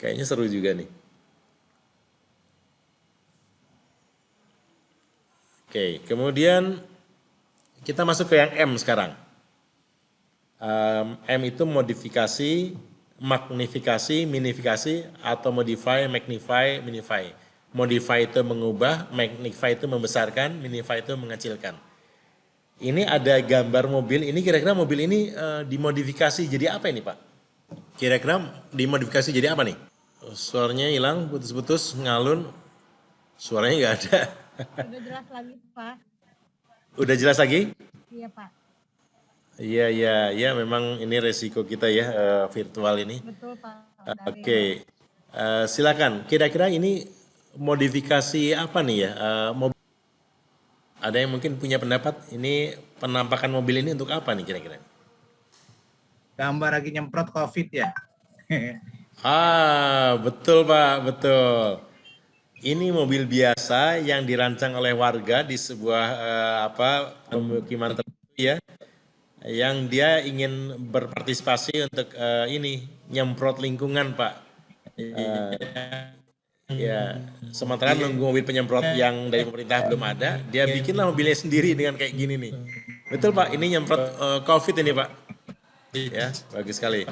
Kayaknya seru juga nih. Oke, kemudian kita masuk ke yang M sekarang. M itu modifikasi, magnifikasi, minifikasi, atau modify, magnify, minify. Modify itu mengubah, magnify itu membesarkan, minify itu mengecilkan. Ini ada gambar mobil, ini kira-kira mobil ini dimodifikasi jadi apa ini Pak? Kira-kira dimodifikasi jadi apa nih? Suaranya hilang, putus-putus, ngalun, suaranya nggak ada. Udah jelas lagi Pak. Udah jelas lagi? Iya Pak. Iya, memang ini resiko kita ya virtual ini. Betul Pak. Oke, silakan. Kira-kira ini modifikasi apa nih ya? Ada yang mungkin punya pendapat? Ini penampakan mobil ini untuk apa nih kira-kira? Gambar lagi nyemprot COVID ya. Betul Pak, betul. Ini mobil biasa yang dirancang oleh warga di sebuah pemukiman tertentu ya, yang dia ingin berpartisipasi untuk ini nyemprot lingkungan Pak. Ya, sementara nunggu mobil penyemprot yang dari pemerintah belum ada, dia bikinlah mobilnya sendiri dengan kayak gini nih. Betul Pak, ini nyemprot COVID ini Pak. Ya, bagus sekali.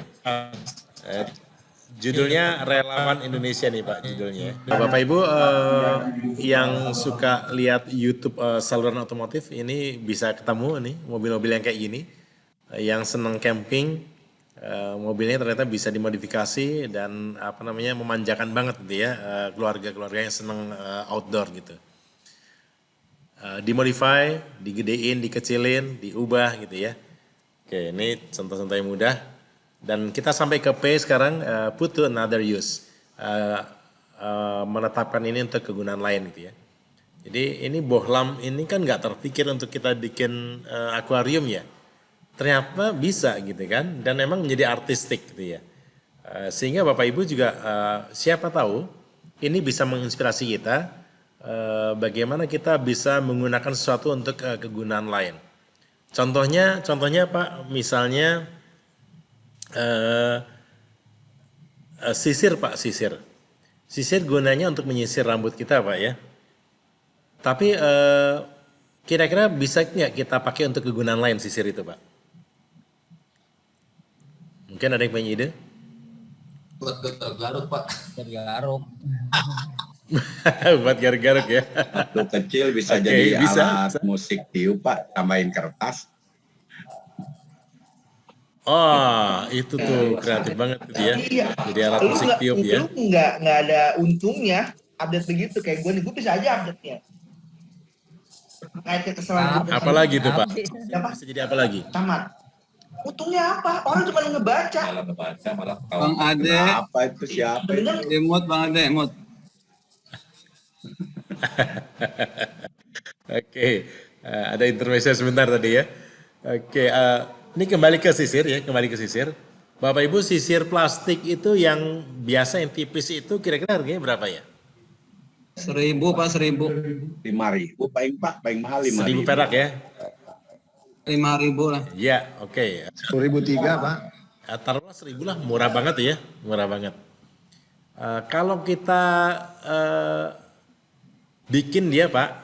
Judulnya Relawan Indonesia nih Pak judulnya. Bapak Ibu yang suka lihat YouTube saluran otomotif ini bisa ketemu nih mobil-mobil yang kayak gini. Yang senang camping, mobilnya ternyata bisa dimodifikasi dan memanjakan banget gitu ya keluarga-keluarga yang senang outdoor gitu. Dimodify, digedein, dikecilin, diubah gitu ya. Oke, ini contoh-contoh yang mudah. Dan kita sampai ke P sekarang, put to another use. Menetapkan ini untuk kegunaan lain gitu ya. Jadi ini bohlam ini kan nggak terpikir untuk kita bikin akuarium ya. Ternyata bisa gitu kan, dan memang menjadi artistik gitu ya. Sehingga Bapak Ibu juga siapa tahu ini bisa menginspirasi kita bagaimana kita bisa menggunakan sesuatu untuk kegunaan lain. Contohnya Pak, misalnya sisir Pak, sisir. Sisir gunanya untuk menyisir rambut kita Pak ya. Tapi kira-kira bisa nggak kita pakai untuk kegunaan lain sisir itu Pak? Mungkin ada yang punya ide? Buat garuk Pak. Garuk. Buat garuk-garuk ya. Waktu kecil bisa jadi alat musik tiup Pak, tambahin kertas. Itu tuh kreatif banget gitu ya. Iya. Jadi alat musik tiup ya. Lu nggak ada untungnya update begitu kayak gue bisa aja update-nya. Kayak kesalahan. Apalagi tuh Pak? Bisa jadi apa lagi? Tamat. Untungnya apa? Orang cuma ngebaca. Malah ngebaca, malah Bang Ade. Apa itu siapa? Emot Bang Ade, emot. Oke, ada intermezzo sebentar tadi ya. Oke, ini kembali ke sisir ya, kembali ke sisir. Bapak Ibu, sisir plastik itu yang biasa yang tipis itu kira-kira harganya berapa ya? 1.000 Pak, 1.000. 5.000 paling mahal 5.000. 1.000 perak ya? 5.000 lah. Iya, oke. 1.003 Pak. Taruhlah 1.000 lah, murah banget ya, murah banget. Kalau kita bikin dia Pak,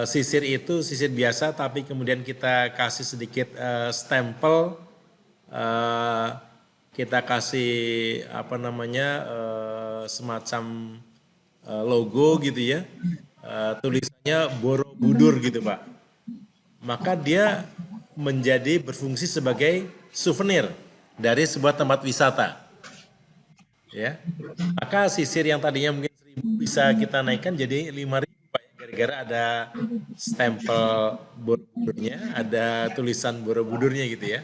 sisir itu sisir biasa tapi kemudian kita kasih sedikit stempel, kita kasih semacam logo gitu ya, tulisannya Borobudur gitu Pak. Maka dia menjadi berfungsi sebagai souvenir dari sebuah tempat wisata. Ya. Maka sisir yang tadinya mungkin 1.000 bisa kita naikkan jadi 5.000 Pak, gara-gara ada stempel Borobudurnya, ada tulisan Borobudurnya gitu ya.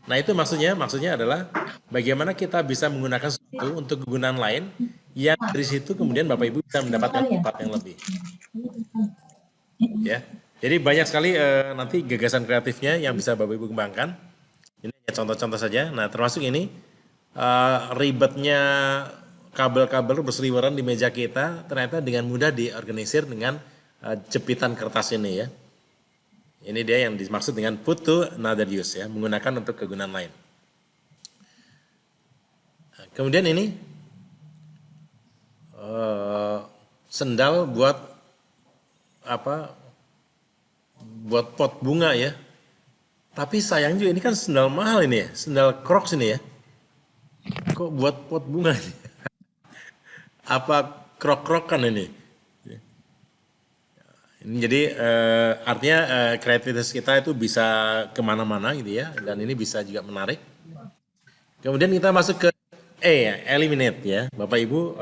Nah itu maksudnya adalah bagaimana kita bisa menggunakan sesuatu untuk kegunaan lain yang dari situ kemudian Bapak Ibu bisa mendapatkan manfaat yang lebih. Ya. Jadi banyak sekali nanti gagasan kreatifnya yang bisa Bapak Ibu kembangkan. Ini hanya contoh-contoh saja. Nah termasuk ini ribetnya kabel-kabel berseliweran di meja kita ternyata dengan mudah diorganisir dengan jepitan kertas ini ya. Ini dia yang dimaksud dengan put to another use ya, menggunakan untuk kegunaan lain. Kemudian ini sendal buat apa? Buat pot bunga ya. Tapi sayang juga ini kan sendal mahal ini ya, sendal Crocs ini ya. Kok buat pot bunga ini? Apa krok-krokan ini? Ini jadi artinya kreativitas kita itu bisa kemana-mana gitu ya, dan ini bisa juga menarik. Kemudian kita masuk ke ya, eliminate ya, Bapak Ibu.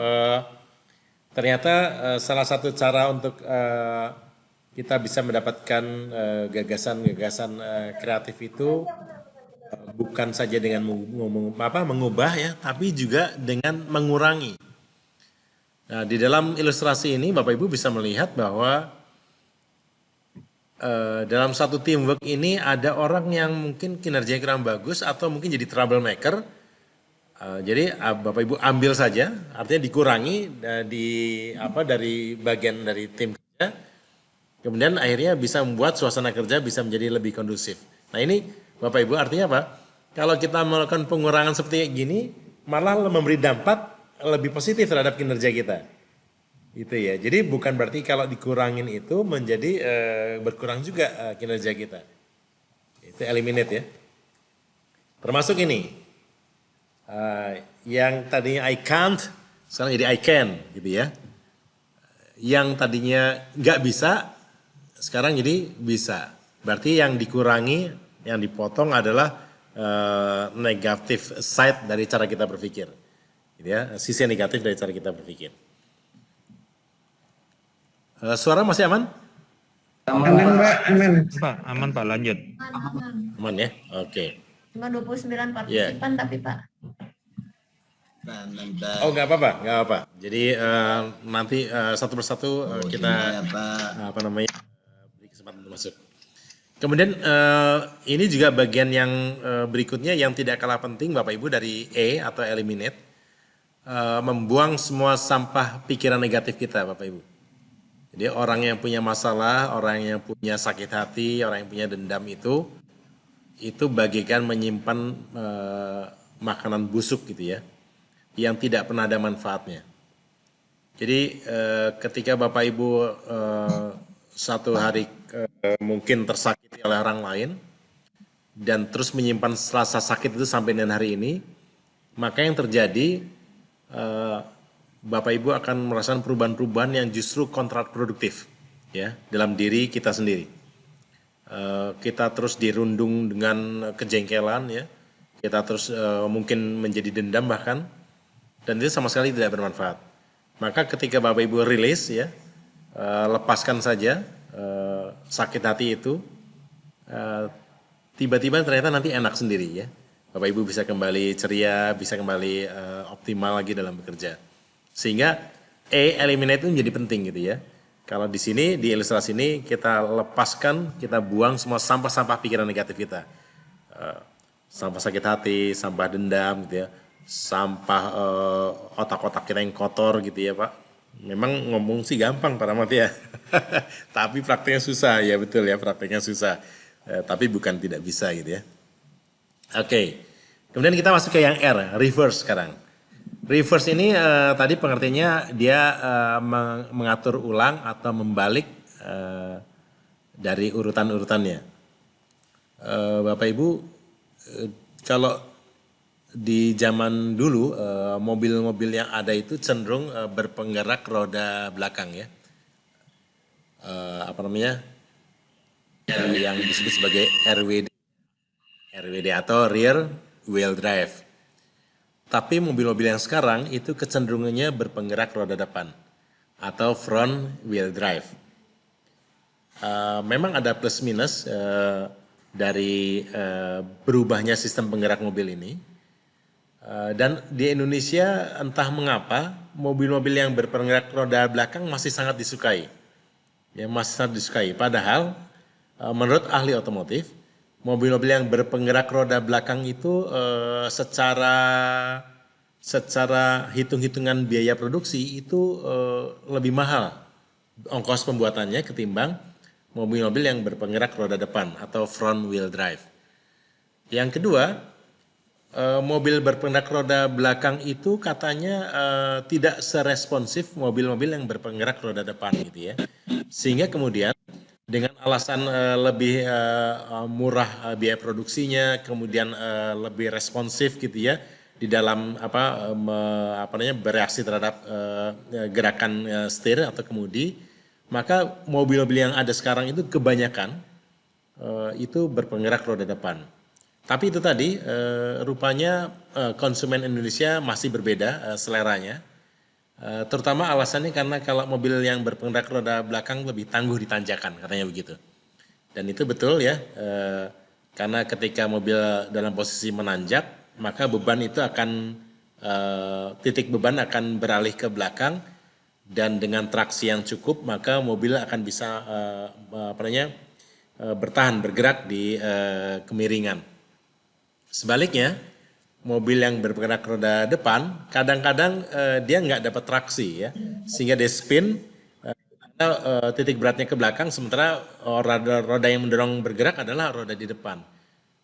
Ternyata salah satu cara untuk kita bisa mendapatkan gagasan-gagasan kreatif itu bukan saja dengan mengubah ya, tapi juga dengan mengurangi. Nah, di dalam ilustrasi ini Bapak Ibu bisa melihat bahwa dalam satu teamwork ini ada orang yang mungkin kinerjanya kurang bagus atau mungkin jadi troublemaker. Jadi Bapak Ibu ambil saja, artinya dikurangi dari bagian dari tim kerja. Kemudian akhirnya bisa membuat suasana kerja bisa menjadi lebih kondusif. Nah ini Bapak Ibu artinya apa? Kalau kita melakukan pengurangan seperti gini, malah memberi dampak lebih positif terhadap kinerja kita. Itu ya. Jadi bukan berarti kalau dikurangin itu menjadi berkurang juga kinerja kita. Itu eliminate ya. Termasuk ini. Yang tadinya I can't, sekarang jadi I can gitu ya. Yang tadinya nggak bisa, sekarang jadi bisa. Berarti yang dikurangi, yang dipotong adalah negatif side dari cara kita berpikir. Gitu ya, sisi negatif dari cara kita berpikir. Suara masih aman? Aman Mbak, aman. Pak, aman Pak, lanjut. Aman ya, oke. Cuma 29 partisipan tapi Pak. Oh nggak apa-apa. Jadi nanti satu persatu kita beri kesempatan untuk masuk. Kemudian ini juga bagian yang berikutnya yang tidak kalah penting Bapak Ibu dari E atau eliminate. Membuang semua sampah pikiran negatif kita Bapak Ibu. Jadi orang yang punya masalah, orang yang punya sakit hati, orang yang punya dendam itu bagikan menyimpan makanan busuk gitu ya, yang tidak pernah ada manfaatnya. Jadi ketika Bapak Ibu satu hari mungkin tersakiti oleh orang lain dan terus menyimpan rasa sakit itu sampai dengan hari ini, maka yang terjadi Bapak Ibu akan merasakan perubahan-perubahan yang justru kontraproduktif ya dalam diri kita sendiri. Kita terus dirundung dengan kejengkelan ya, kita terus mungkin menjadi dendam bahkan, dan itu sama sekali tidak bermanfaat. Maka ketika Bapak Ibu rilis ya, lepaskan saja sakit hati itu, tiba-tiba ternyata nanti enak sendiri ya. Bapak Ibu bisa kembali ceria, bisa kembali optimal lagi dalam bekerja. Sehingga eliminate itu menjadi penting gitu ya. Kalau di sini, di ilustrasi ini kita lepaskan, kita buang semua sampah-sampah pikiran negatif kita. Sampah sakit hati, sampah dendam gitu ya. Sampah otak-otak kita yang kotor gitu ya Pak. Memang ngomong sih gampang Pak Rahmat ya. Tapi prakteknya susah, ya betul ya prakteknya susah. Tapi bukan tidak bisa gitu ya. Oke, kemudian kita masuk ke yang R, reverse sekarang. Reverse ini tadi pengertiannya dia mengatur ulang atau membalik dari urutan-urutannya. Bapak Ibu, kalau di zaman dulu mobil-mobil yang ada itu cenderung berpenggerak roda belakang ya. Yang disebut sebagai RWD atau rear wheel drive. Tapi mobil-mobil yang sekarang itu kecenderungannya berpenggerak roda depan atau front wheel drive. Memang ada plus minus dari berubahnya sistem penggerak mobil ini. Dan di Indonesia entah mengapa mobil-mobil yang berpenggerak roda belakang masih sangat disukai. Ya, masih sangat disukai. Padahal menurut ahli otomotif, mobil-mobil yang berpenggerak roda belakang itu secara hitung-hitungan biaya produksi itu lebih mahal ongkos pembuatannya ketimbang mobil-mobil yang berpenggerak roda depan atau front wheel drive. Yang kedua, mobil berpenggerak roda belakang itu katanya tidak seresponsif mobil-mobil yang berpenggerak roda depan gitu ya. Sehingga kemudian dengan alasan lebih murah biaya produksinya, kemudian lebih responsif gitu ya di dalam bereaksi terhadap gerakan setir atau kemudi, maka mobil-mobil yang ada sekarang itu kebanyakan itu berpenggerak roda depan. Tapi itu tadi rupanya konsumen Indonesia masih berbeda seleranya. Terutama alasannya karena kalau mobil yang berpenggerak roda belakang lebih tangguh di tanjakan, katanya begitu. Dan itu betul ya, karena ketika mobil dalam posisi menanjak, maka beban itu akan, titik beban akan beralih ke belakang, dan dengan traksi yang cukup, maka mobil akan bisa bertahan, bergerak di kemiringan. Sebaliknya, mobil yang bergerak roda depan kadang-kadang dia nggak dapat traksi ya, sehingga dia spin karena titik beratnya ke belakang, sementara roda yang mendorong bergerak adalah roda di depan.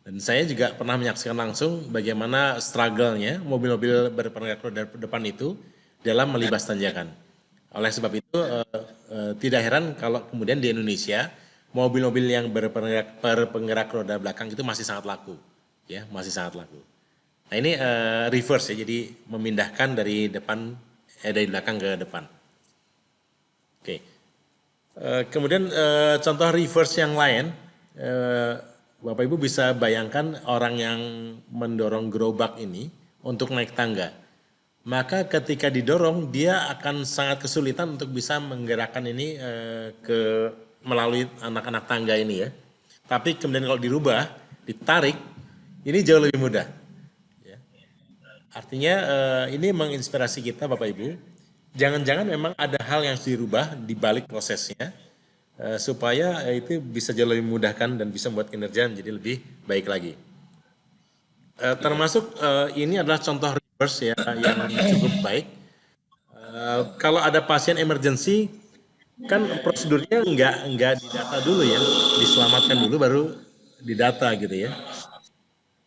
Dan saya juga pernah menyaksikan langsung bagaimana struggle-nya mobil-mobil bergerak roda depan itu dalam melibas tanjakan. Oleh sebab itu tidak heran kalau kemudian di Indonesia mobil-mobil yang berpenggerak roda belakang itu masih sangat laku, ya, masih sangat laku. Nah ini reverse ya, jadi memindahkan dari belakang ke depan. Oke. Kemudian contoh reverse yang lain, Bapak Ibu bisa bayangkan orang yang mendorong gerobak ini untuk naik tangga. Maka ketika didorong dia akan sangat kesulitan untuk bisa menggerakkan ini melalui anak-anak tangga ini ya. Tapi kemudian kalau dirubah, ditarik, ini jauh lebih mudah. Artinya ini menginspirasi kita Bapak Ibu, jangan-jangan memang ada hal yang harus dirubah di balik prosesnya, supaya itu bisa jauh lebih memudahkan dan bisa membuat kinerja menjadi lebih baik lagi. Termasuk ini adalah contoh reverse ya yang cukup baik. Kalau ada pasien emergency, kan prosedurnya nggak didata dulu ya, diselamatkan dulu baru didata gitu ya.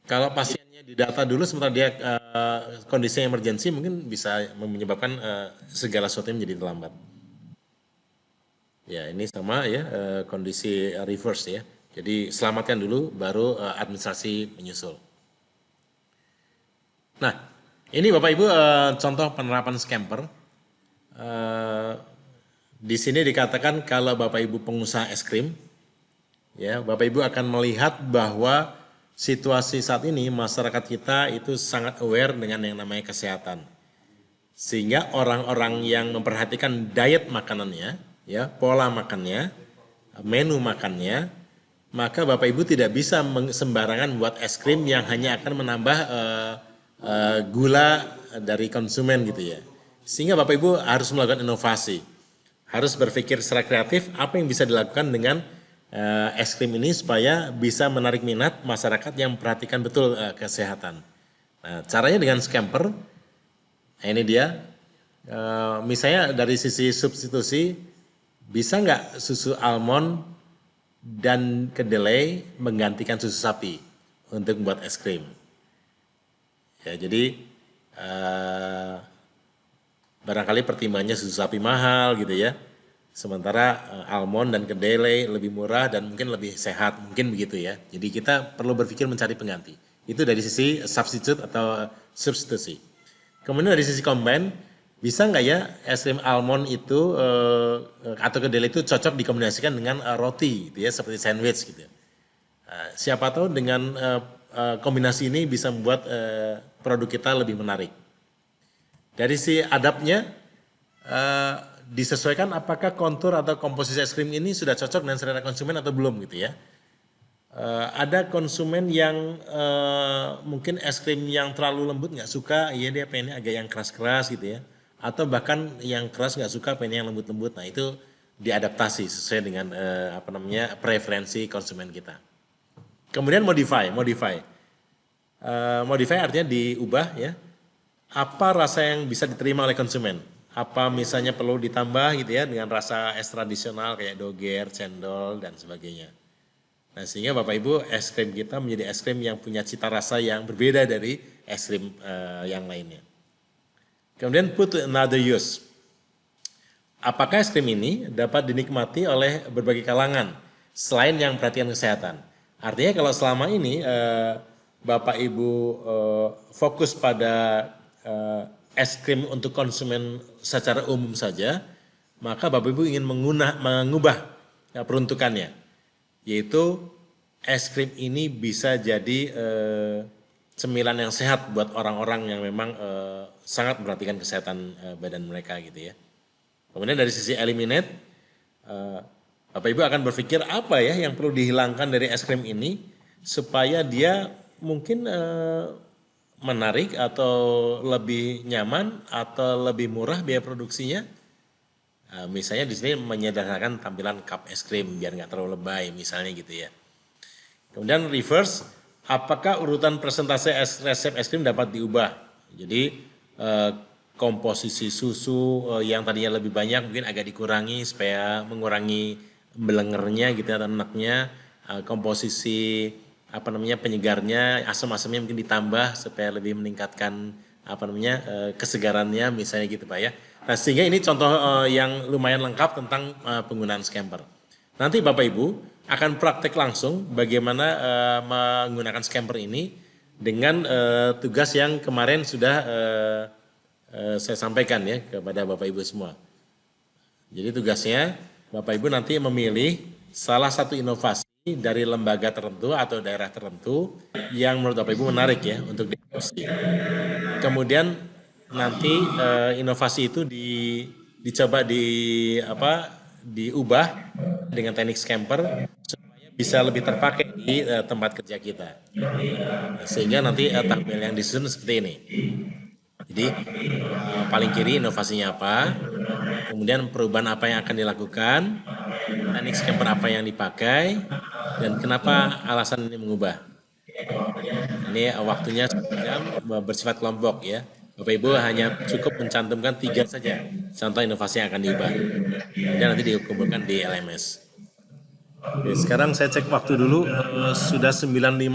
Kalau pasiennya didata dulu sementara dia kondisi emergensi, mungkin bisa menyebabkan segala sesuatu menjadi terlambat. Ya ini sama ya kondisi reverse ya. Jadi selamatkan dulu baru administrasi menyusul. Nah ini Bapak Ibu contoh penerapan scamper. Di sini dikatakan kalau Bapak Ibu pengusaha es krim, ya Bapak Ibu akan melihat bahwa situasi saat ini masyarakat kita itu sangat aware dengan yang namanya kesehatan. Sehingga orang-orang yang memperhatikan diet makanannya, ya, pola makannya, menu makannya, maka Bapak Ibu tidak bisa sembarangan buat es krim yang hanya akan menambah gula dari konsumen gitu ya. Sehingga Bapak Ibu harus melakukan inovasi. Harus berpikir secara kreatif apa yang bisa dilakukan dengan es krim ini supaya bisa menarik minat masyarakat yang memperhatikan betul kesehatan. Nah, caranya dengan scamper, nah ini dia, misalnya dari sisi substitusi, bisa nggak susu almond dan kedelai menggantikan susu sapi untuk membuat es krim? Ya, jadi barangkali pertimbangannya susu sapi mahal gitu ya. Sementara almond dan kedelai lebih murah dan mungkin lebih sehat, mungkin begitu ya. Jadi kita perlu berpikir mencari pengganti. Itu dari sisi substitute atau substitusi. Kemudian dari sisi combine, bisa nggak ya es krim almond itu atau kedelai itu cocok dikombinasikan dengan roti gitu ya, seperti sandwich gitu. Siapa tahu dengan kombinasi ini bisa membuat produk kita lebih menarik. Dari si adabnya, disesuaikan apakah kontur atau komposisi es krim ini sudah cocok dengan selera konsumen atau belum gitu ya. Ada konsumen yang mungkin es krim yang terlalu lembut nggak suka, ya dia pengennya agak yang keras-keras gitu ya. Atau bahkan yang keras nggak suka, pengennya yang lembut-lembut. Nah itu diadaptasi sesuai dengan preferensi konsumen kita. Kemudian modify. Modify artinya diubah ya. Apa rasa yang bisa diterima oleh konsumen? Apa misalnya perlu ditambah gitu ya dengan rasa es tradisional kayak doger, cendol dan sebagainya. Nah, sehingga Bapak Ibu es krim kita menjadi es krim yang punya cita rasa yang berbeda dari es krim yang lainnya. Kemudian put to another use. Apakah es krim ini dapat dinikmati oleh berbagai kalangan selain yang perhatian kesehatan? Artinya kalau selama ini Bapak Ibu fokus pada es krim untuk konsumen secara umum saja, maka Bapak Ibu ingin mengubah peruntukannya, yaitu es krim ini bisa jadi cemilan yang sehat buat orang-orang yang memang sangat memperhatikan kesehatan badan mereka gitu ya. Kemudian dari sisi eliminate, Bapak Ibu akan berpikir apa ya yang perlu dihilangkan dari es krim ini supaya dia mungkin menarik atau lebih nyaman atau lebih murah biaya produksinya. Misalnya di sini menyederhanakan tampilan cup es krim biar nggak terlalu lebay misalnya gitu ya. Kemudian reverse, apakah urutan presentase resep es krim dapat diubah? Jadi komposisi susu yang tadinya lebih banyak mungkin agak dikurangi supaya mengurangi belengernya gitu ya, enaknya. Komposisi penyegarnya, asam-asamnya mungkin ditambah supaya lebih meningkatkan kesegarannya misalnya gitu Pak ya. Nah, sehingga ini contoh yang lumayan lengkap tentang penggunaan scamper. Nanti Bapak Ibu akan praktek langsung bagaimana menggunakan scamper ini dengan tugas yang kemarin sudah saya sampaikan ya kepada Bapak Ibu semua. Jadi tugasnya Bapak Ibu nanti memilih salah satu inovasi dari lembaga tertentu atau daerah tertentu yang menurut Bapak Ibu menarik ya untuk diadopsi. Kemudian nanti inovasi itu dicoba diubah dengan teknik scamper supaya bisa lebih terpakai di tempat kerja kita. Sehingga nanti tabel yang disusun seperti ini. Jadi paling kiri inovasinya apa, kemudian perubahan apa yang akan dilakukan, teknik scamper apa yang dipakai, dan kenapa alasan ini mengubah. Ini waktunya jam bersifat kelompok ya. Bapak Ibu hanya cukup mencantumkan 3 saja contoh inovasi yang akan diubah. Dan nanti dikumpulkan di LMS. Oke, sekarang saya cek waktu dulu, sudah 9.56.